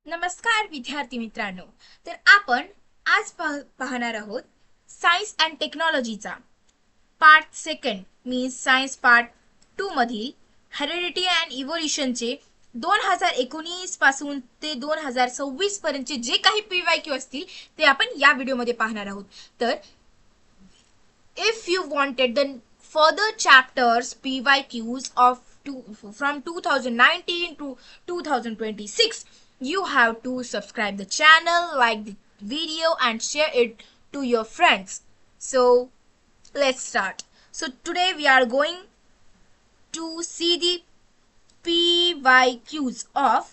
नमस्कार विद्यार्थी मित्रांनो. तर आपण आज पाहणार आहोत सायन्स अँड टेक्नॉलॉजीचा part second means science part 2 मधील हेरिडिटी अँड इव्होल्युशनचे 2019 पासून ते 2026 पर्यंतचे जे काही PYQ असतील ते आपण या व्हिडिओमध्ये पाहणार आहोत. तर if you wanted the further chapters PYQs of from 2019 to 2026, you have to subscribe the channel, like the video and share it to your friends. So let's start. So today we are going to see the PYQs of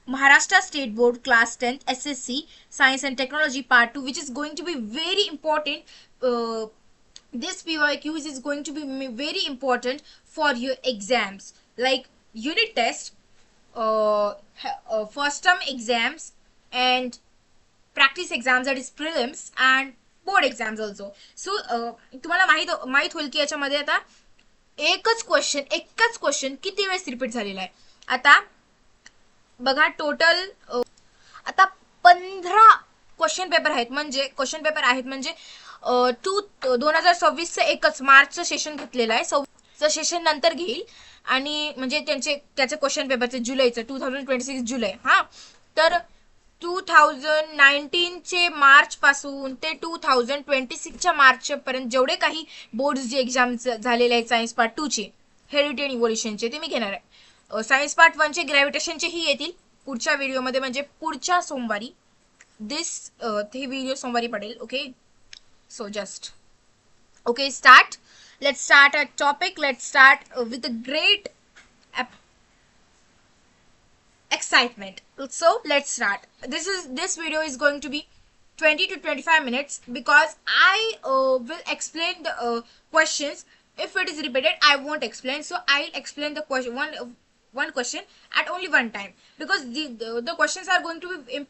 Maharashtra State Board Class 10th SSC Science and Technology Part 2, which is going to be very important. This PYQs is going to be very important for your exams like unit test, first term exams, and practice exams, that is prelims, and board exams also. So तुम्हाला माहित होईल की याच्यामध्ये आता एकच question किती वेळेस repeat झालेला आहे. आता बघा टोटल आता 15 क्वेश्चन पेपर आहेत म्हणजे 2026चं एकच मार्चचं सेशन घेतलेलं आहे. सेशन नंतर घेईल आणि म्हणजे त्याचे क्वेश्चन पेपरचे जुलैचं 2026 जुलै. हा तर 2019चे मार्च पासून ते 2026च्या मार्च पर्यंत जेवढे काही बोर्ड जे एक्झाम झालेले आहेत सायन्स पार्ट 2 चे हेरिडिटी अँड इव्होल्युशनचे ते मी घेणार आहे. सायन्स पार्ट 1 चे ग्रॅव्हिटेशनचे ही येतील पुढच्या व्हिडिओमध्ये, म्हणजे पुढच्या सोमवारी. हे व्हिडिओ सोमवारी पडेल. Okay, so just start. Let's start a topic. Let's start with a great excitement. So let's start. This video is going to be 20 to 25 minutes because I will explain the questions. If it is repeated, I won't explain. So I'll explain the question one question at only one time, because the questions are going to be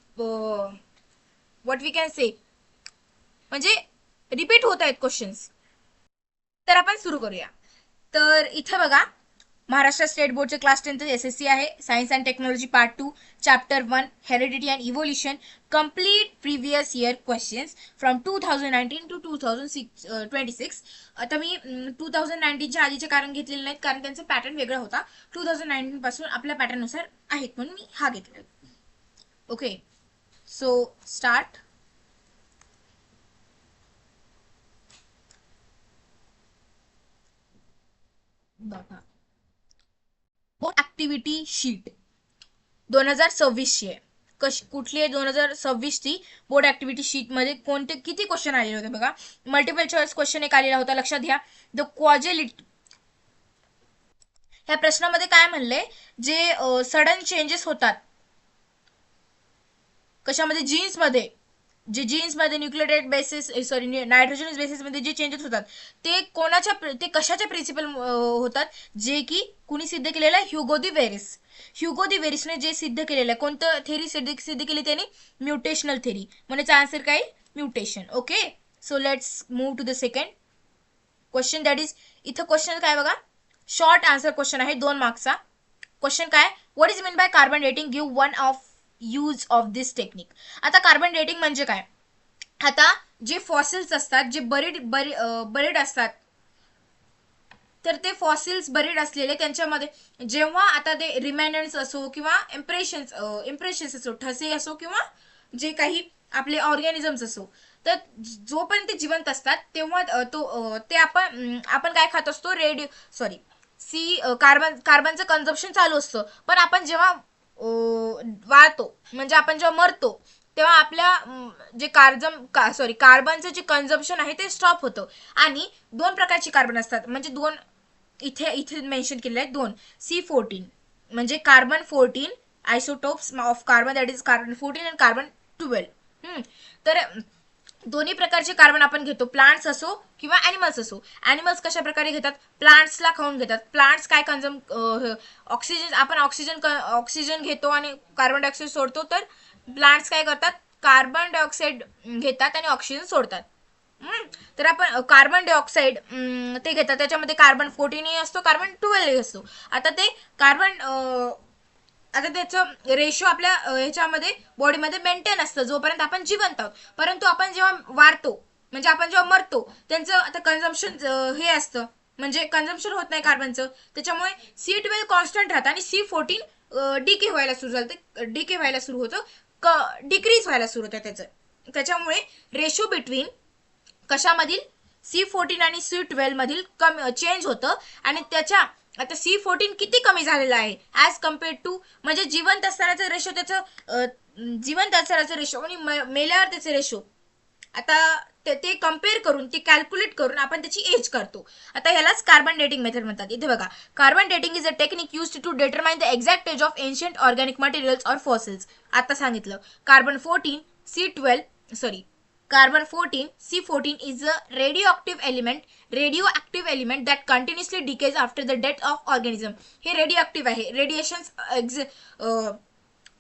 what we can say, म्हणजे repeat होत आहेत questions. तर आपण सुरू करूया. तर इथे बघा, महाराष्ट्र स्टेट बोर्डचे क्लास 10 SSC आहे, science and technology part 2 chapter 1 heredity and evolution, complete previous year questions from 2019 to 2026. आता मी 2019च्या आधीचे कारण घेतलेले नाहीत, कारण त्यांचा पॅटर्न वेगळा होता. 2019 पासून आपल्या पॅटर्ननुसार आहेत म्हणून मी हा घेतलेला. Okay, so start. बघा, बोर्ड ऍक्टिव्हिटी शीट 2026 ची आहे. कुठली आहे? 2026 ची बोर्ड ऍक्टिव्हिटी शीट मध्ये किती क्वेश्चन आलेले होते बघा. मल्टिपल चॉईस क्वेश्चन एक आलेला होता, लक्षात घ्या. द क्वाजिलिटी, ह्या प्रश्नामध्ये काय म्हणले, जे सडन चेंजेस होतात कशामध्ये, जीन्समध्ये न्यूक्लियोटाइड बेसिस नायट्रोजन बेसिस मध्ये जे चेंजेस होतात ते कशाच्या प्रिन्सिपल होतात, जे की कुणी सिद्ध केलेलं आहे, ह्युगो दी वेरिसने जे सिद्ध केलेलं आहे. कोणतं थेरी सिद्ध केली त्यांनी? Mutational theory. म्हणजे आन्सर काय? Mutation. Okay, so let's move to the second question. That is, इथं क्वेश्चन काय बघा, शॉर्ट आन्सर क्वेश्चन आहे, 2 मार्क्सचा क्वेश्चन. काय? What is mean by carbon dating? Give one of use of this technique. आता carbon dating म्हणजे काय? आता जे फॉसिल्स असतात, जे बरीड असतात, तर ते फॉसिल्स बरीड असलेले त्यांच्यामध्ये जेव्हा आता ते रिमेनंट्स असो किंवा इम्प्रेशन्स असो, ठसे असो किंवा जे काही आपले ऑर्गॅनिझम्स असो, तर जोपर्यंत ते जिवंत असतात तेव्हा ते आपण काय खात असतो? कार्बनचं कन्झम्पशन चालू असतं. पण आपण जेव्हा वाळतो, म्हणजे आपण जेव्हा मरतो, तेव्हा आपल्या जे कार्बनचं जे कन्झम्पशन आहे ते स्टॉप होतं. आणि 2 प्रकारचे कार्बन असतात, म्हणजे इथे मेन्शन केलेले आहेत 2. C14 म्हणजे carbon 14 isotopes of carbon, that is carbon 14 and carbon 12. तर दोन्ही प्रकारचे कार्बन आपण घेतो, प्लांट्स असो किंवा ॲनिमल्स असो. ॲनिमल्स कशा प्रकारे घेतात? प्लांट्सला खाऊन घेतात. प्लांट्स काय ऑक्सिजन, आपण ऑक्सिजन घेतो आणि कार्बन डायऑक्साईड सोडतो, तर प्लांट्स काय करतात? कार्बन डायऑक्साईड घेतात आणि ऑक्सिजन सोडतात. तर आपण कार्बन डायऑक्साईड ते घेतात, त्याच्यामध्ये कार्बन 14 असतो, कार्बन 12 असतो. आता ते कार्बन आता त्याचं रेशो आपल्या ह्याच्यामध्ये बॉडीमध्ये मेंटेन असतं जोपर्यंत आपण जिवंत आहोत, परंतु आपण जेव्हा वारतो म्हणजे आपण जेव्हा मरतो त्यांचं आता कन्झम्पशन हे असतं, म्हणजे कन्झम्पशन होत नाही कार्बनचं, त्याच्यामुळे C12 कॉन्स्टंट राहतं आणि C14 डीके व्हायला सुरू झालं, डीके व्हायला सुरू होतं, डिक्रीज व्हायला सुरू होतं त्याचं. त्याच्यामुळे रेशो बिटवीन कशामधील C14 आणि C12 मधील चेंज होतं आणि त्याच्या आता C14 किती कमी झालेला आहे ॲज कम्पेअर्ड टू, म्हणजे जिवंत असतानाचं रेशो त्याचं जिवंत असतानाचं रेशो आणि मेल्यावर त्याचे रेशो, आता ते कम्पेअर करून ते कॅल्क्युलेट करून आपण त्याची एज करतो. आता ह्यालाच कार्बन डेटिंग मेथड म्हणतात. इथे बघा, carbon dating is a technique used to determine the exact age of ancient organic materials or fossils. आता सांगितलं carbon 14 C14 is a radioactive element that continuously decays after the death of organism. हे radio आहे, radiations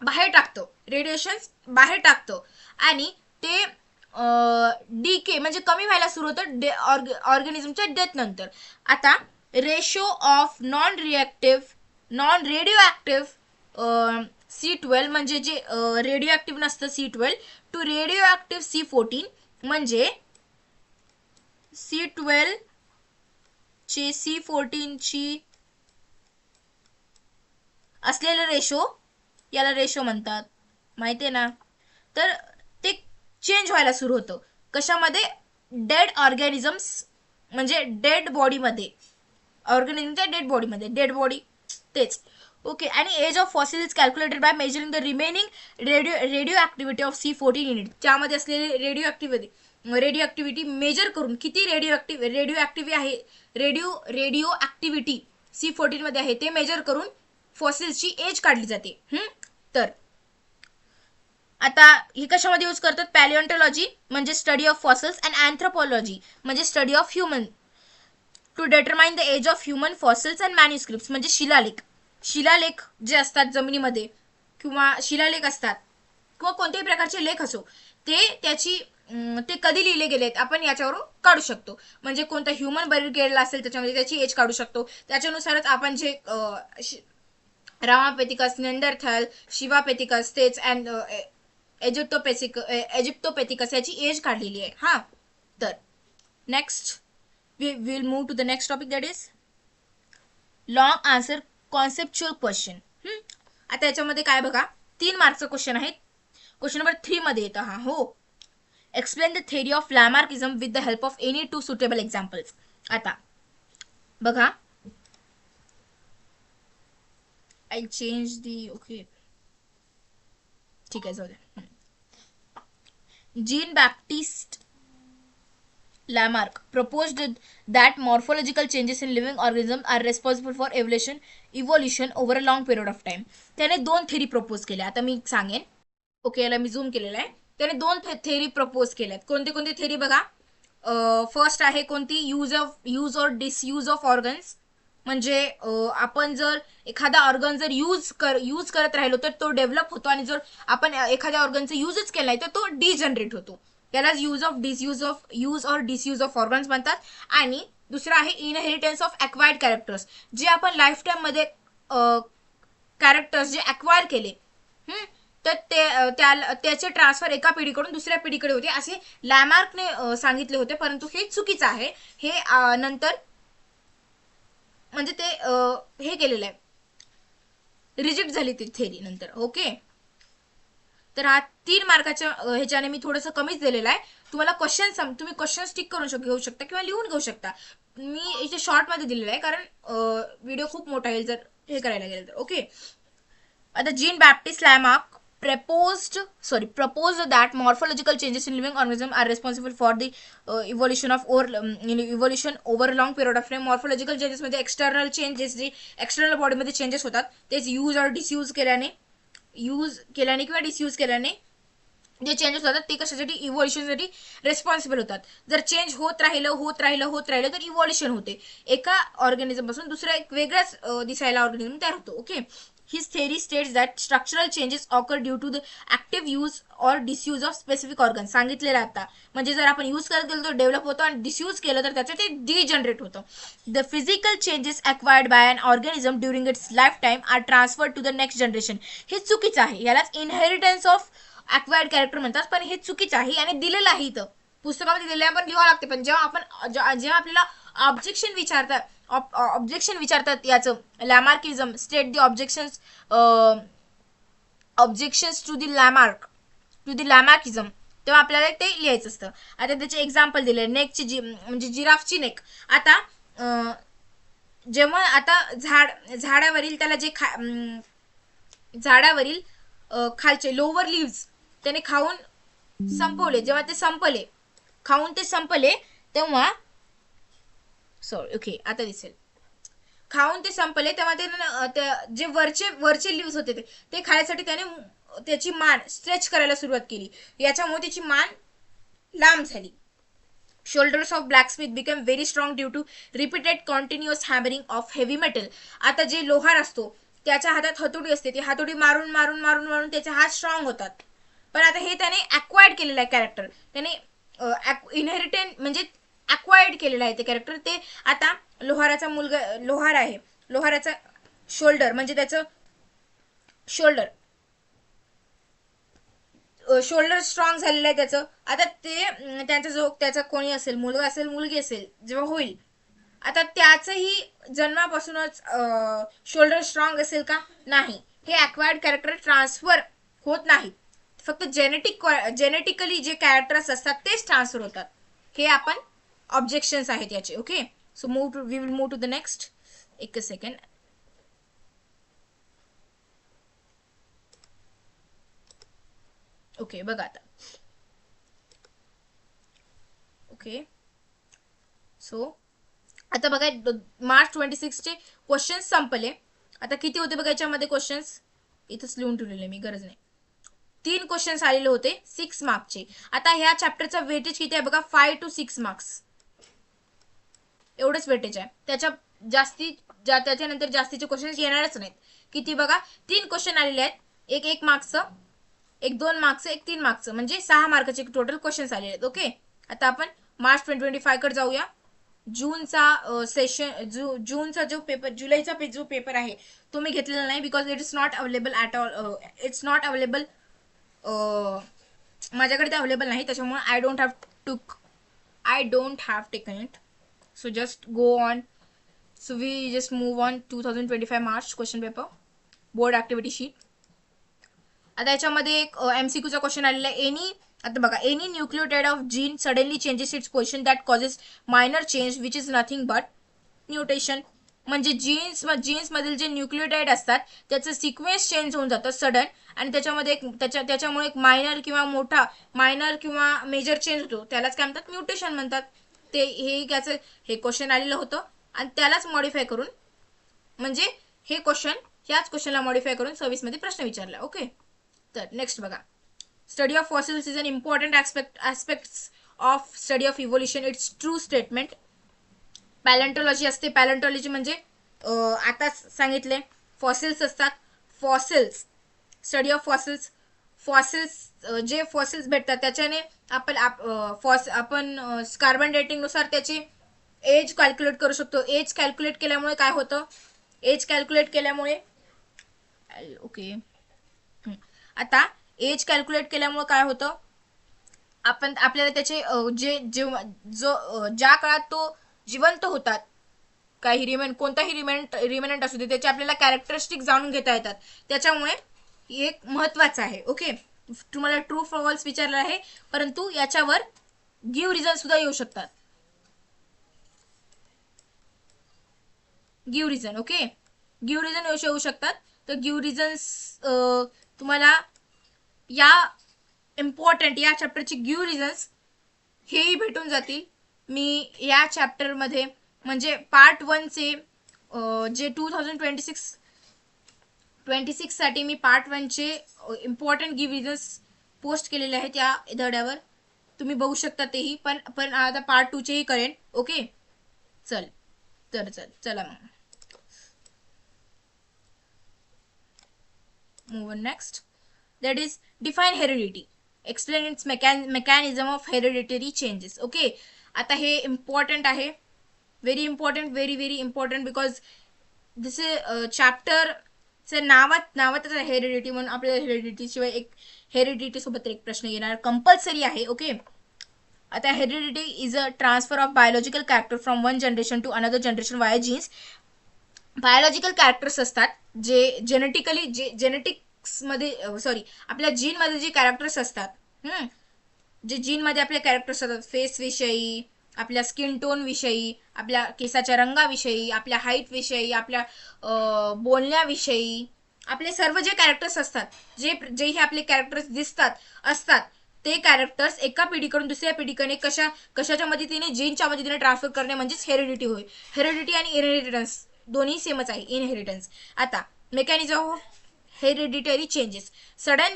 बाहेर टाकतो, radiations बाहेर टाकतो आणि ते डीके म्हणजे कमी व्हायला सुरू होतं ऑर्गॅनिझमच्या डेथ नंतर. आता ratio of non radio C12 म्हणजे जे रेडिओ ऍक्टिव्ह नसतं C12 to radio active C14 म्हणजे C12 ची C14 ची असलेलं रेशो, याला रेशो म्हणतात, माहितीये ना. तर ते चेंज व्हायला सुरू होतं कशामध्ये, डेड ऑर्गॅनिझम्स म्हणजे डेड बॉडीमध्ये, ऑर्गॅनिझमच्या डेड बॉडीमध्ये, डेड बॉडी तेच. ओके, आणि age of fossil is calculated by measuring the remaining radio activity of C14 unit. त्यामध्ये असलेले रेडिओ ऍक्टिव्हिटी मेजर करून किती रेडिओ ऍक्टिव्हिटी C14 मध्ये आहे ते मेजर करून फॉसिल्सची एज काढली जाते. तर आता ही कशामध्ये यूज करतात, पॅलिओन्टॉलॉजी म्हणजे study of fossils and anthropology म्हणजे study of human to determine the age of human fossils and manuscript म्हणजे शिलालेख जे असतात जमिनीमध्ये किंवा शिलालेख असतात किंवा कोणत्याही प्रकारचे लेख असो, ते कधी लिहिले गेलेत आपण याच्यावरून काढू शकतो. म्हणजे कोणता ह्युमन बरी गेलेला असेल त्याच्यामध्ये त्याची एज काढू शकतो. त्याच्यानुसारच आपण जे रामापेथिकस, नेंडरथॅल, शिवापेथिकस तेच अँड एजिप्टोपेथिकस याची एज काढलेली आहे. हा, तर next we will move to the next topic, that is long answer conceptual question. आता याच्यामध्ये काय बघा, 3 मार्कचं क्वेश्चन आहेत. क्वेश्चन नंबर 3 मध्ये येतं हा, हो, explain the theory of Lamarckism with the help of any 2 suitable examples. आता बघा, आय चेंज दी, ओके ठीक आहे, जाऊ दे. Jean Baptiste Lamarck proposed that morphological changes in living organisms are responsible for evolution over a long period of time. त्याने 2 theory propose केल्या. आता मी सांगेन, ओके, याला मी झूम केलेला आहे. त्याने 2 थेरी प्रपोज केल्यात. कोणते कोणते थेरी बघा. फर्स्ट आहे कोणती, यूज और डिसयूज ऑफ ऑर्गन्स, म्हणजे आपण जर एखादा ऑर्गन जर यूज करत राहिलो तर तो डेव्हलप होतो आणि जर आपण एखाद्या ऑर्गनचा यूजच केला नाही तर तो डिजनरेट होतो. त्याला यूज और डिसयूज ऑफ ऑर्गन्स म्हणतात. आणि दुसरा आहे इनहेरिटन्स ऑफ अक्वायर्ड कॅरेक्टर्स, जे आपण लाईफ टाइम मध्ये कॅरेक्टर्स जे अक्वायर केले तर त्याचे ट्रान्सफर एका पिढीकडून दुसऱ्या पिढीकडे होते असे लॅमार्कने सांगितले होते, परंतु हे चुकीचं आहे. हे नंतर म्हणजे ते हे केलेलं आहे, रिजेक्ट झाली ती थेरी नंतर. ओके, तर हा 3 मार्काच्या ह्याच्याने मी थोडंसं कमीच दिलेलं आहे. तुम्हाला तुम्ही क्वेश्चन स्टिक करून घेऊ शकता किंवा लिहून घेऊ शकता. मी इथे शॉर्ट मध्ये दिलेलं आहे कारण व्हिडिओ खूप मोठा येईल जर हे करायला गेलं तर. ओके, आता Jean Baptiste Lamarck proposed that morphological changes in living organisms are responsible for the evolution over a long period of time. Morphological changes मध्ये एक्सटर्नल चेंजेस, जे एक्सटर्नल बॉडीमध्ये चेंजेस होतात तेच यूज और डिसयूज केल्याने किंवा डिसयूज केल्याने जे चेंजेस होतात ते कशासाठी, इव्हॉल्युशनसाठी रेस्पॉन्सिबल होतात. जर चेंज होत राहिलं तर इव्हॉल्युशन होते. एका ऑर्गॅनिझम पासून दुसरा एक वेगळाच दिसायला ऑर्गॅनिझम तयार होतो. Okay, His theory states that structural changes occur due to the active use or disuse of specific organs. सांगितलेलं आता म्हणजे जर आपण यूज करत गेलो तर डेव्हलप होतं आणि डिसयूज केलं तर त्याचं ते डिजनरेट होतं. The physical changes acquired by an organism during its lifetime are transferred to the next generation. हे चुकीचं आहे, यालाच इनहेरिटन्स ऑफ अक्वायर्ड कॅरेक्टर म्हणतात, पण हे चुकीचं आहे आणि दिलेलं आहे इथं पुस्तकामध्ये दिलेलं आहे, पण लिहावं लागते. पण जेव्हा आपल्याला ऑब्जेक्शन विचारतात याचं Lamarckism state the objections to the Lamarckism, तेव्हा आपल्याला ते लिहायचं असतं. आता त्याचे एक्झाम्पल दिले. नेकची म्हणजे जिराफची नेक. आता जेव्हा आता झाडावरील त्याला जे झाडावरील खालचे लोअर लिव्स त्याने खाऊन संपवले. जेव्हा ते संपले तेव्हा ओके आता दिसेल. खाऊन ते संपले तेव्हा ते जे वरचे लिव्स होते ते खाण्यासाठी त्याने त्याची मान स्ट्रेच करायला सुरुवात केली. याच्यामुळे त्याची मान लांब झाली. Shoulders of blacksmith become very strong due to repeated continuous hammering of heavy metal. आता जे लोहार असतो त्याच्या हातात हतोडी असते, ती हतोडी मारून मारून मारून मारून त्याचे हात स्ट्रॉंग होतात. पण आता हे त्याने अक्वायर्ड केलेलं आहे कॅरेक्टर, त्याने इनहेरिटेड म्हणजे अक्वायर्ड केलेलं आहे ते कॅरेक्टर. ते आता लोहार आहे, लोहाराचा शोल्डर म्हणजे त्याचं शोल्डर स्ट्रॉंग झालेलं आहे त्याचं. आता त्यांचा जो त्याचा कोणी असेल, मुलगा असेल मुलगी असेल, जेव्हा होईल आता त्याचंही जन्मापासूनच शोल्डर स्ट्रॉंग असेल का? नाही. हे अक्वायर्ड कॅरेक्टर ट्रान्सफर होत नाही, फक्त जेनेटिकली जे कॅरेक्टर्स असतात तेच ट्रान्सफर होतात. हे आपण ऑब्जेक्शन्स आहेत याचे. Okay, so we will move to the next. एक सेकंड. ओके बघा आता. ओके सो आता बघा मार्च 26 चे क्वेश्चन्स संपले. आता किती होते बघा याच्यामध्ये क्वेश्चन्स, इथंच लिहून ठेवलेले मी, गरज नाही. 3 क्वेश्चन्स आलेले होते 6 मार्क्सचे. आता ह्या चॅप्टरचा वेटेज किती आहे बघा, 5 to 6 मार्क्स एवढंच वेटेज आहे. त्याच्यानंतर जास्तीचे क्वेश्चन्स येणारच नाहीत. किती बघा, 3 क्वेश्चन आलेले आहेत, एक 1 मार्क्सचं, एक 2 मार्क्सचं, एक 3 मार्क्सचं, म्हणजे 6 मार्काचे टोटल क्वेश्चन्स आलेले आहेत. ओके, आता आपण मार्च 2025 कडे जाऊया. जूनचा जो पेपर, जुलैचा जो पेपर आहे तो मी घेतलेला नाही, because it is not available at all. It's not available, माझ्याकडे ते अवेलेबल नाही, त्याच्यामुळे I don't have taken it. So just go on. So we just move on 2025 March question paper board activity sheet. आता याच्यामध्ये एक MCQ चा question आलेला आहे. आता बघा, any nucleotide of gene suddenly changes it's position that causes minor change which is nothing but mutation. म्हणजे jeans मधील जे न्यूक्लियोटाइड असतात त्याचं सिक्वेन्स चेंज होऊन जातं सडन, आणि त्याच्यामध्ये त्याच्यामुळे एक मायनर किंवा मेजर चेंज होतो, त्यालाच काय म्हणतात, म्युटेशन म्हणतात. हे क्वेश्चन आलेलं होतं आणि त्यालाच मॉडिफाय करून, म्हणजे हे क्वेश्चन ह्याच क्वेश्चनला मॉडिफाय करून 26 मध्ये प्रश्न विचारला. ओके, तर नेक्स्ट बघा. Study of fossils is an important aspects of study of evolution. It's true statement. Palaeontology असते. पॅलेंटॉलॉजी म्हणजे आता सांगितले फॉसिल्स असतात. स्टडी ऑफ जे फॉसिल्स भेटतात त्याच्याने आपण कार्बन डेटिंग नुसार त्याची एज कॅल्क्युलेट करू शकतो. एज कॅल्क्युलेट केल्यामुळे काय होतं, ओके, आता एज कॅल्क्युलेट केल्यामुळे काय होतं, आपल्याला त्याचे ज्या काळात तो जिवंत होतात, कोणताही रिमेनंट असू दे, त्याचे आपल्याला कॅरेक्टरिस्टिक जाणून घेता येतात. त्याच्यामुळे एक महत्वाचं आहे. ओके, तुम्हाला ट्रू फॉल्स विचारलं आहे, परंतु याच्यावर गिव्ह रिझन सुद्धा येऊ शकतात. Give reason, okay, give reason येऊ शकतात. तर गिव्ह रिझन्स तुम्हाला या चॅप्टरची गिव्ह रिझन्स हेही भेटून जातील. मी या चॅप्टरमध्ये म्हणजे पार्ट 1 चे जे 2026 साठी मी पार्ट 1 चे इम्पॉर्टंट गिव्ह रिझन्स पोस्ट केलेले आहेत या धड्यावर, तुम्ही बघू शकता तेही. पण आता पार्ट 2 चेही करेन. ओके, चला मग. move on next. That is define heredity. Explain its mechanism of hereditary changes. Okay, आता हे important आहे, very important, very very important, because this is chapter नावातच आहे हेरिडिटी, म्हणून आपल्याला हेरिडिटी शिवाय एक हेरिडिटी सोबत एक प्रश्न येणार कंपल्सरी आहे. ओके, आता heredity is a transfer of biological character from one generation to another generation via genes. Biological characters असतात जे जेनेटिकली जेनेटिक्समध्ये आपल्या जीनमध्ये जे कॅरेक्टर्स असतात, जे जीनमध्ये आपले कॅरेक्टर्स असतात, फेस विषयी, आपल्या स्किन टोन विषयी, आपल्या केसाच्या रंगाविषयी, आपल्या हाईट विषयी, आपल्या बोलण्याविषयी, आपले सर्व जे कॅरेक्टर्स असतात, जेही आपले कॅरेक्टर्स असतात, ते कॅरेक्टर्स एका पिढीकडून दुसऱ्या पिढीकडे कशाच्या मदतीने, जीनच्या मदतीने ट्रान्सफर करणे म्हणजेच हेरिडिटी होय. हेरिडिटी आणि इनहेरिटन्स दोन्ही सेमच आहे. इनहेरिटन्स. आता mechanism of hereditary changes. Sudden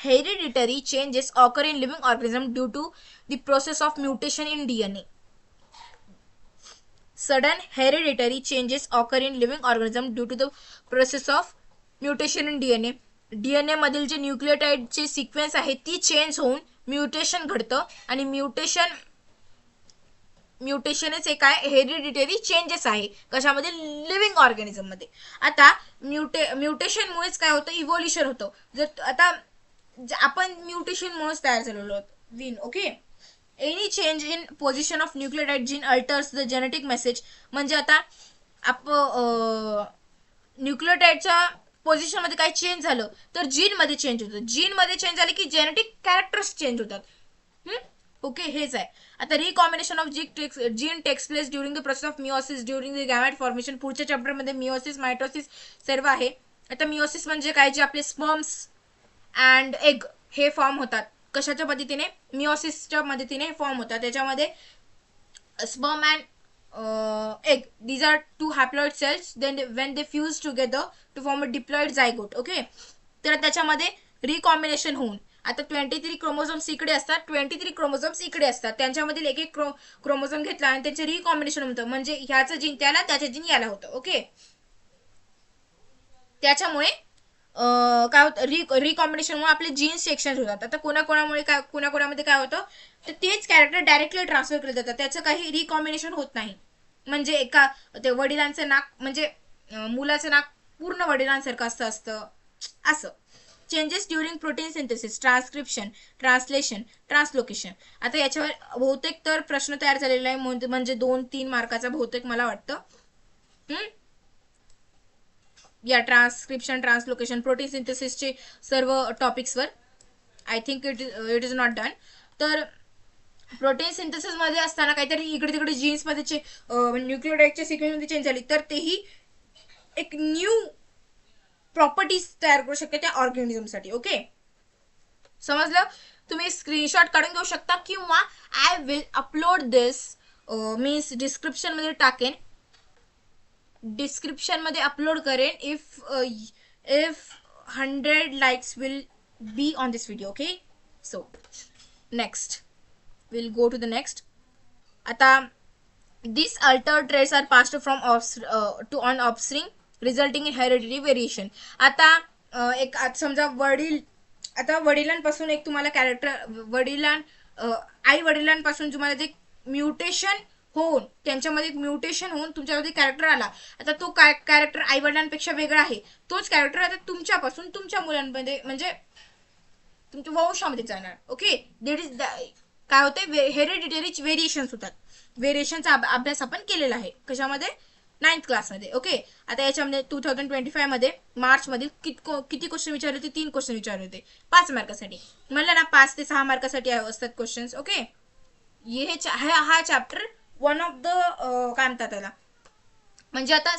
hereditary changes occur in living organism due to the process of mutation in DNA. Sudden hereditary changes occur in living organism due to the process of mutation in DNA. DNA मधील जे न्यूक्लियोटाइडचे sequence आहे ती change होऊन mutation घडतं, आणि म्युटेशनच एक काय hereditary changes आहे कशामध्ये, लिव्हिंग ऑर्गॅनिझम मध्ये. आता म्युटेशनमुळेच काय होतं, इव्होल्युशन होतं. जर आता आपण म्युटेशनमुळेच तयार झालेलो win. Okay, any change in position of nucleotide gene altars the genetic message. म्हणजे आता न्यूक्लियोटाइडच्या पोझिशन मध्ये काय चेंज झालं तर जीन मध्ये चेंज होतं. जीन मध्ये चेंज झाले की जेनेटिक कॅरेक्टर्स चेंज होतात. ओके, हेच आहे. आता recombination of gene takes place during the process of meiosis during the gamete formation. पुढच्या चॅप्टरमध्ये मिओसिस, मायटोसिस सर्व आहे. आता मिओसिस म्हणजे काय, जे आपले स्पर्म्स अँड एग हे फॉर्म होतात. कशाच्या मदतीने, मिओसिसच्या मदतीने फॉर्म होतात. त्याच्यामध्ये sperm and egg, these are two haploid cells, then when they fuse together to form a diploid zygote. Okay, तर त्याच्यामध्ये रिकॉम्बिनेशन होऊन आता 23 क्रोमोझोम्स इकडे असतात, 23 क्रोमोझोम्स इकडे असतात, त्यांच्यामधील एक एक क्रोमोझोम घेतला आणि त्याचे रिकॉम्बिनेशन होतं, म्हणजे ह्याचं जीन त्याला, त्याचं जीन याला होतं. ओके, त्याच्यामुळे काय होतं, रिकॉम्बिनेशनमुळे आपले जीन्स एक्सचेंज होतात. आता कोणाकोणामध्ये काय होतं, तर तेच कॅरेक्टर डायरेक्टली ट्रान्सफर केले जातात, त्याचं काही रिकॉम्बिनेशन होत नाही. म्हणजे एका ते वडिलांचं नाक, म्हणजे मुलाचं नाक पूर्ण वडिलांसारखं असतं असं. Changes during protein synthesis, transcription, translation, translocation. आता याच्यावर बहुतेक तर प्रश्न तयार झालेला आहे, म्हणजे 2-3 मार्काचा बहुतेक मला वाटतं. या ट्रान्सक्रिप्शन, ट्रान्सलोकेशन, प्रोटीन सिंथेसिसचे सर्व टॉपिक्सवर I think it is not done. तर प्रोटीन सिंथेसिस मध्ये असताना काहीतरी इकडे तिकडे जीन्स मध्ये न्यूक्लियोटाइडच्या सिक्वेन्स मध्ये चेंज झाली तर तेही एक न्यू प्रॉपर्टीज तयार करू शकते त्या ऑर्गॅनिझमसाठी. ओके, समजलं. तुम्ही स्क्रीनशॉट काढून घेऊ शकता किंवा I will upload this, means description मध्ये टाकेन, डिस्क्रिप्शन मध्ये अपलोड करेन if 100 likes will be on this video. Okay, so next we'll go to the next. आता these altered traits are passed from to on offspring resulting in hereditary variation. आता एक समजा वडिलांपासून एक तुम्हाला कॅरेक्टर, आई वडिलांपासून तुम्हाला ते म्युटेशन होऊन, त्यांच्यामध्ये म्युटेशन होऊन तुमच्यामध्ये कॅरेक्टर आला. आता तो कॅरेक्टर आई वडिलांपेक्षा वेगळा आहे, तोच कॅरेक्टर आता तुमच्यापासून तुमच्या मुलांमध्ये, म्हणजे तुमच्या वंशामध्ये जाणार. ओके, देट इज काय होते, हेरिडिटरी व्हेरिएशन्स होतात. व्हेरिएशनचा अभ्यास आपण केलेला आहे कशामध्ये, 9th क्लासमध्ये. ओके, आता याच्यामध्ये 2025 मध्ये मार्च मध्ये किती क्वेश्चन विचारले होते, 3 क्वेश्चन विचारले होते 5 मार्कासाठी. म्हणलं ना 5 ते 6 मार्कासाठी असतात क्वेश्चन्स. ओके, हा चॅप्टर वन ऑफ द काय म्हणतात त्याला, म्हणजे आता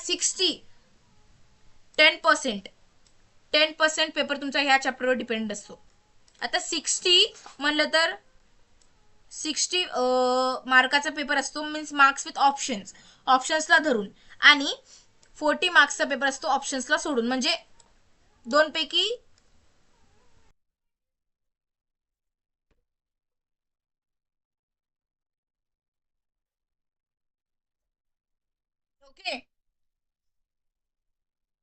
10% पेपर तुमचा ह्या चॅप्टरवर डिपेंड असतो. आता 60 म्हणलं तर 60 मार्काचा पेपर असतो, मीन्स मार्क्स विथ ऑप्शन्सला धरून, आणि 40 मार्क्सचा पेपर असतो ऑप्शन्सला सोडून, म्हणजे 2 पैकी okay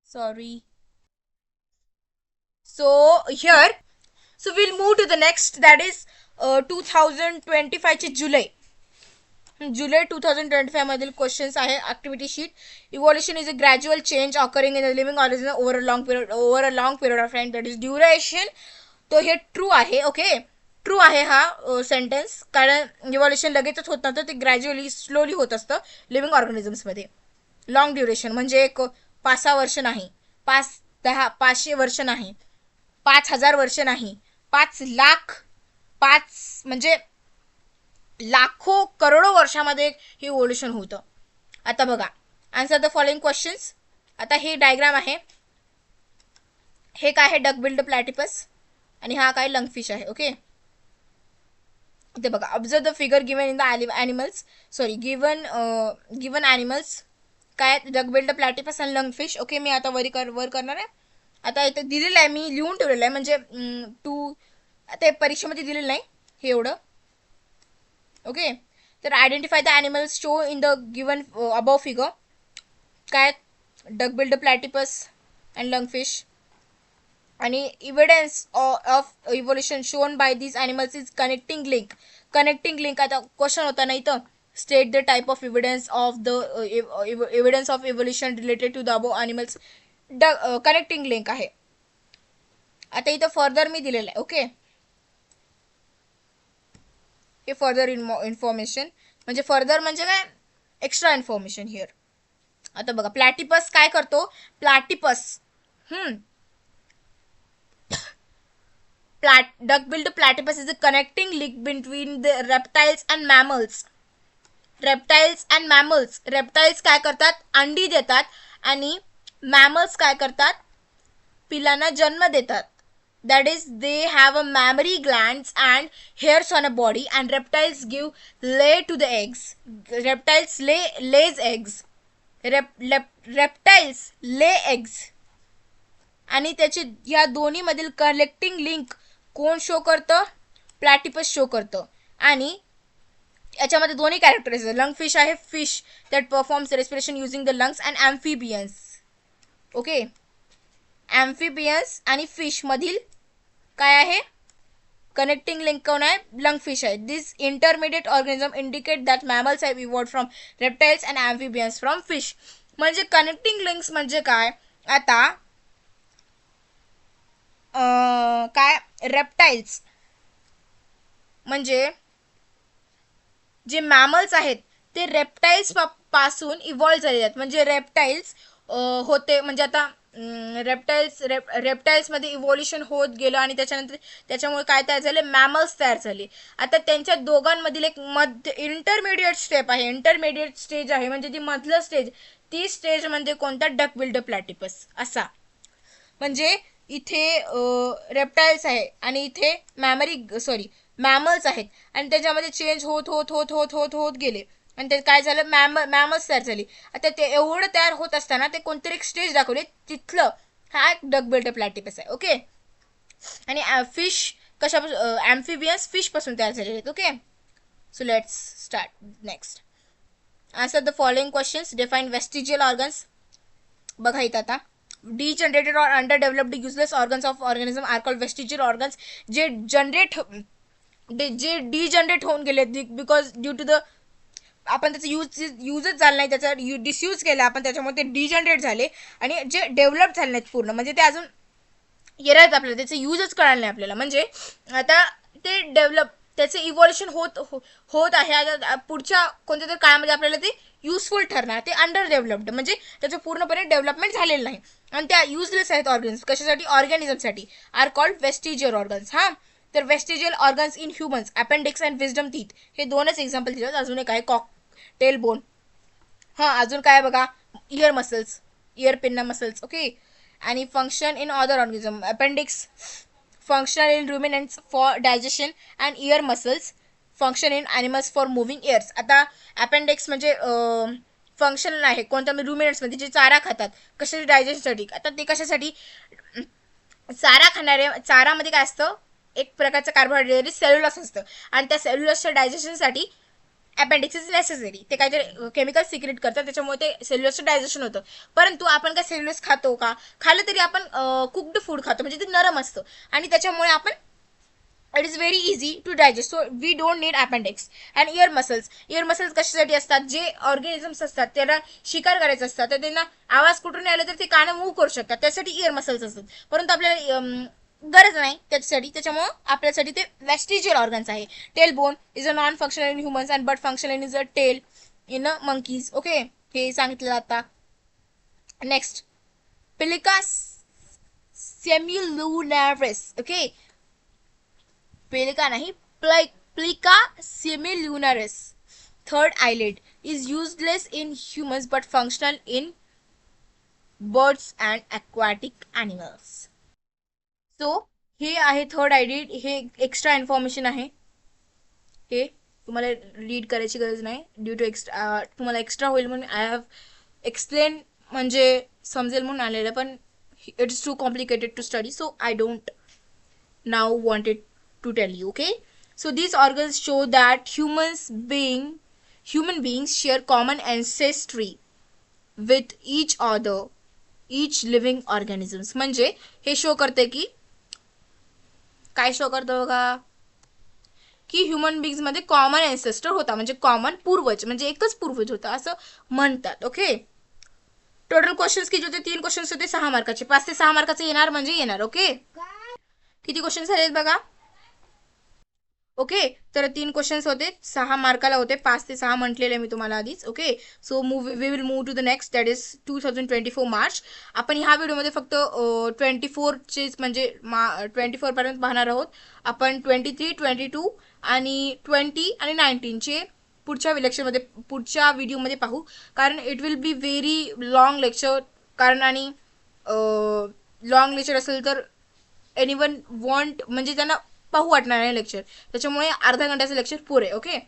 Sorry. So here, so we'll move to the next, that is 2025 चे जुलै 2025 मधील क्वेश्चन्स आहे. Activity sheet. Evolution is a gradual change occurring in a living organism over a long period of time, that is duration. तो हे true आहे. Okay, true आहे हा sentence, कारण evolution लगेचच होत नव्हतं, ते ग्रॅज्युअली स्लोली होत असतं लिव्हिंग ऑर्गॅनिझम्समध्ये. लॉंग ड्युरेशन म्हणजे एक 5-6 वर्ष नाही, 500 वर्ष नाही, 5000 वर्ष नाही, 5 लाख, 5 म्हणजे लाखो करोडो वर्षामध्ये हे इव्होल्युशन होतं. आता बघा, आन्सर द फॉलोइंग क्वेश्चन्स. आता हे डायग्राम आहे. हे काय आहे? डकबिल्ड प्लॅटिपस. आणि हा काय? लंगफिश आहे. ओके, इथे बघा, observe the figure given in the animals, sorry given animals. काय? डकबिल्ड प्लॅटिपस आणि लंगफिश. ओके, मी आता वर करणार आहे. आता इथे दिलेलं आहे, मी लिहून ठेवलेलं आहे, म्हणजे ते परीक्षेमध्ये दिलेलं नाही हे एवढं. ओके, तर identify the animals show in the given above figure. काय? Duckbilled platypus and lungfish. आणि evidence of evolution shown by these animals is connecting link. Connecting link, आता क्वेश्चन होता नाही तर state the type of evidence of the evidence of evolution related to the above animals. Connecting link आहे. आता इथं further मी दिलेलं आहे. Okay, हे फर्दर इन्फॉर्मेशन म्हणजे फर्दर म्हणजे काय? Extra information here. आता बघा, प्लॅटिपस काय करतो? प्लॅटिपस duck-billed platypus is a connecting link between the reptiles and mammals. reptiles and mammals. reptiles काय करतात? अंडी देतात. आणि mammals काय करतात? पिलांना जन्म देतात. that is, they have a mammary glands and hairs on a body, and reptiles give lay to the eggs. reptiles lays eggs. reptiles lay eggs. आणि त्याची या दोन्ही मधील कनेक्टिंग लिंक कोण शो करतं? प्लॅटिपस शो करतं. आणि याच्यामध्ये दोन्ही कॅरेक्टर्स आहेत. लंगफिश आहे, fish that performs respiration using the lungs, and amphibians. Okay, amphibians आणि फिश मधील काय आहे? कनेक्टिंग लिंक कोण आहे? लंगफिश आहे. This intermediate organism indicate that mammals have evolved from reptiles and amphibians from fish. म्हणजे कनेक्टिंग लिंक्स म्हणजे काय? आता काय? रेप्टाइल्स म्हणजे जे मॅमल्स आहेत ते रेप्टाइल्स पासून इव्हॉल्व झालेले आहेत. म्हणजे रेप्टाइल्स होते, म्हणजे आता रेप्टाइल्समध्ये इव्होल्युशन होत गेलं आणि त्याच्यानंतर त्याच्यामुळे काय तयार झाले? मॅमल्स तयार झाले. आता त्यांच्या दोघांमधील एक इंटरमिडिएट स्टेप आहे, इंटरमिडिएट स्टेज आहे, म्हणजे ती मधलं स्टेज, ती स्टेज म्हणजे कोणता? डक-बिल्ड प्लॅटिपस असा. म्हणजे इथे रेप्टाइल्स आहे आणि इथे मॅमल्स आहेत, आणि त्याच्यामध्ये चेंज होत होत होत होत होत होत गेले, आणि ते काय झालं? मॅमल्स तयार झाली. आता ते एवढं तयार होत असताना ते कोणतरी एक स्टेज दाखवले, तिथलं हा एक डक-बिल्ड प्लॅटिपस आहे. ओके, आणि फिश कशापासून? ॲम्फिबियन्स फिश पासून तयार झालेले आहेत. Okay, so let's start next. Answer the following questions. Define vestigial organs. बघा इथं आता, degenerated or underdeveloped useless organs of organism are called vestigial organs. जे डिजनरेट होऊन गेले बिकॉज ड्यू टू द आपण त्याचा यूजच झाला नाही, त्याचा डिसयूज केला आपण, त्याच्यामुळे ते डिजनरेट झाले. आणि जे डेव्हलप झाले नाहीत पूर्ण, म्हणजे ते अजून येणार आपल्याला, त्याचं यूजच कळालं नाही आपल्याला. म्हणजे आता ते त्याचे इव्हॉल्युशन होत आहे. आता पुढच्या कोणत्या तरी काळामध्ये आपल्याला ते युजफुल ठरणार. ते अंडर डेव्हलप्ड म्हणजे त्याचं पूर्णपणे डेव्हलपमेंट झालेलं नाही, आणि त्या युजलेस आहेत ऑर्गन्स. कशासाठी? ऑर्गॅनिझमसाठी. Are called vestigial organs. हा, तर vestigial organs in humans, appendix and wisdom teeth, हे दोनच एक्झाम्पल दिले. अजून एक आहे कॉकटेल बोन. हां, अजून काय बघा? Ear muscles, ear pinna muscles. Okay, आणि function in other organism. Appendix functional in ruminants for digestion, and ear muscles function in animals for moving ears. आता अपेंडिक्स म्हणजे फंक्शनल आहे कोणत्या? रुमिनंट्समध्ये जे चारा खातात. कशासाठी? डायजेशनसाठी. आता ते कशासाठी? चारा खाणारे, चारामध्ये काय असतं? एक प्रकारचं कार्बोहायड्रेट सेल्युलस असतं, आणि त्या सेल्युलसच्या डायजेशनसाठी अपेंडिक्स इज नेसेसरी. ते काहीतरी केमिकल सिक्रेट करतात, त्याच्यामुळे ते सेल्युलोजचं डायजेशन होतं. परंतु आपण काय सेल्युलोज खातो का? खाल्लं तरी आपण कुक्ड फूड खातो, म्हणजे ते नरम असतं आणि त्याच्यामुळे आपण it is very easy to digest. So we don't need appendix. And ear muscles कशासाठी असतात? जे ऑर्गॅनिझम्स असतात त्यांना शिकार करायचं असतात, तर त्यांना आवाज कुठून आला तर ते कानं मूव्ह करू शकतात, त्यासाठी इयर मसल्स असतात. परंतु आपल्याला गरज नाही त्याच्यासाठी, त्याच्यामुळं आपल्यासाठी ते वेस्टिजियल ऑर्गन्स आहे. Tail bone is a non functional in humans and but functional is a tail in a monkeys. Okay, हे सांगितलं आता. नेक्स्ट, पिलिका सेम्युलुनारिस. ओके, पेलिका नाही, plica semilunaris, third eyelid, is useless in humans but functional in birds and aquatic animals. So हे आहे third आयलिड. हे extra information आहे, हे तुम्हाला रीड करायची गरज नाही. ड्यू टू एक्स्ट्रा तुम्हाला एक्स्ट्रा होईल म्हणून आय हॅव एक्सप्लेन, म्हणजे समजेल म्हणून आलेलं, पण it is too complicated to study, so I don't now wanted to tell you. Okay, so these organs show that human beings share common ancestry with each living organisms. म्हणजे हे show करते की काय शो करतं बघा, की human beings मध्ये common ancestor होता, म्हणजे कॉमन पूर्वज, म्हणजे एकच पूर्वज होता असं म्हणतात. ओके, टोटल क्वेश्चन्स किती होते? 3 क्वेश्चन्स होते 6 मार्काचे. 5 ते 6 मार्काचे येणार म्हणजे येणार. ओके, किती क्वेश्चन झालेत बघा. ओके, तर 3 क्वेश्चन्स होते, 6 मार्काला होते. 5 ते 6 म्हटलेले मी तुम्हाला आधीच. Okay, so we will move to the next, that is 2024 March. आपण ह्या व्हिडिओमध्ये फक्त 24चेच म्हणजे 24 पर्यंत पाहणार आहोत. आपण 23, 22 आणि 20 आणि 19चे पुढच्या इलेक्शनमध्ये, पुढच्या व्हिडिओमध्ये पाहू, कारण it will be very long lecture. कारण आणि लॉंग लेक्चर असेल तर एनीवन वॉन्ट, म्हणजे त्यांना पाहू वाटणार नाही लेक्चर, त्याच्यामुळे अर्धा घंट्याचं लेक्चर पुरे. ओके,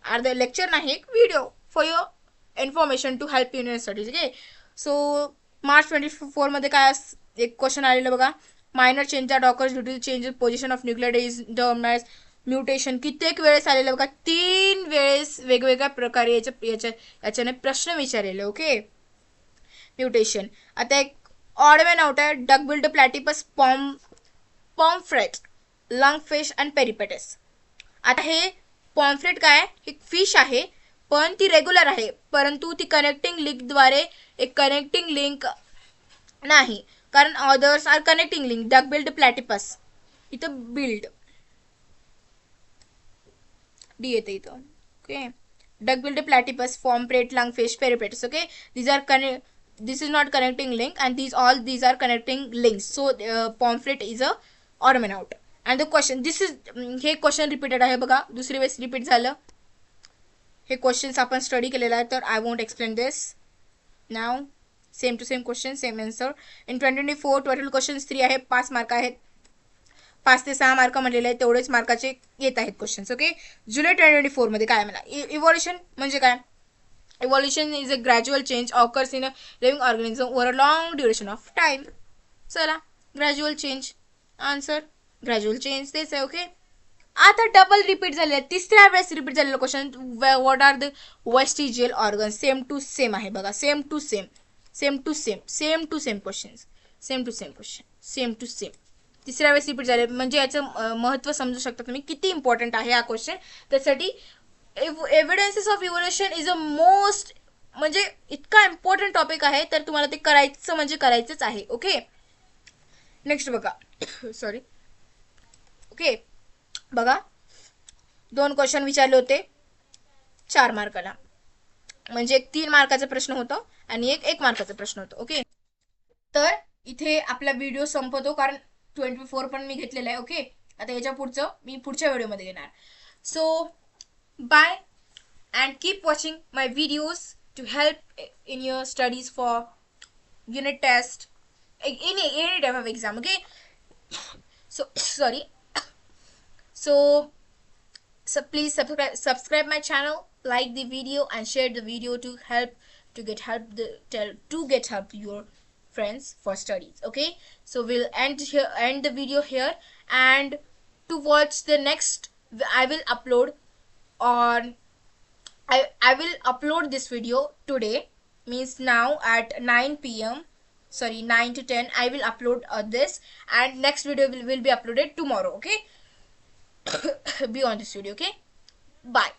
अर्धा लेक्चर नाही, एक video for your information to help you in studies. Okay, so March 24 मध्ये काय एक क्वेश्चन आलेलं बघा, minor change the dockers due to change position of nucleotide terminus mutation. कित्येक वेळेस आलेलं बघा, 3 वेळेस वेगवेगळ्या प्रकारे याच्याने प्रश्न विचारलेले. Okay, mutation. आता एक ऑड मॅन आउट आहे, duckbilled platypus pomfret, lung fish and peripatus. आता हे पॉम्फ्रेट काय, एक फिश आहे, पण ती रेग्युलर आहे, परंतु ती कनेक्टिंग लिंकद्वारे एक कनेक्टिंग लिंक नाही, कारण others are connecting link. Duckbilled platypus, इथं बिल्ड डी येते इथं. Okay, duckbilled platypus, pomfret, lung fish, peripatus. Okay, these are this is not connecting link and these are connecting links. So pamphlet is a odd man out. And the question, this is हे question repeated आहे बघा, दुसरी वेळेस repeat झालं. हे questions आपण study केलेला आहे, तर I won't explain this now. Same to same question, same answer. In 2024 total questions 3 आहे, 5 मार्क आहेत. 5 ते 6 मार्क म्हणलेले आहेत, तेवढेच मार्काचे येत आहेत क्वेश्चन्स. ओके, जुलै 2024 मध्ये काय मला इव्हॉल्युशन म्हणजे काय? Evolution is a gradual change occurs in a living organism over a long duration of time. चला, gradual change, answer gradual change तेच आहे. ओके, आता डबल रिपीट झालेलं, तिसऱ्या वेळेस रिपीट झालेलं question, what are the vestigial organ. Same to same आहे बघा, same to same question, same to same question, same to same. तिसऱ्या वेळेस रिपीट झाले, म्हणजे याचं महत्त्व समजू शकता तुम्ही किती इम्पॉर्टंट आहे हा क्वेश्चन. त्यासाठी evidences of evolution is a most, म्हणजे इतका इम्पॉर्टंट टॉपिक आहे, तर तुम्हाला ते करायचं म्हणजे करायचंच आहे. ओके, नेक्स्ट बघा, सॉरी. ओके, बघा, 2 क्वेश्चन विचारले होते 4 मार्काला, म्हणजे एक 3 मार्काचा प्रश्न होता आणि एक 1 मार्काचा प्रश्न होता. ओके, तर इथे आपला व्हिडिओ संपवतो, कारण 24 पण मी घेतलेला आहे. ओके, आता याच्या पुढचं मी पुढच्या व्हिडिओमध्ये घेणार. So bye and keep watching my videos to help in your studies for unit test, any type of exam. Okay, so sorry, so please subscribe my channel, like the video and share the video to get help to your friends for studies. Okay, so we'll end the video here, and to watch the next I will upload on I will upload this video today, means now at 9 p.m. Sorry, 9 to 10. I will upload this, and next video will be uploaded tomorrow. Okay, be on this video. Okay, bye.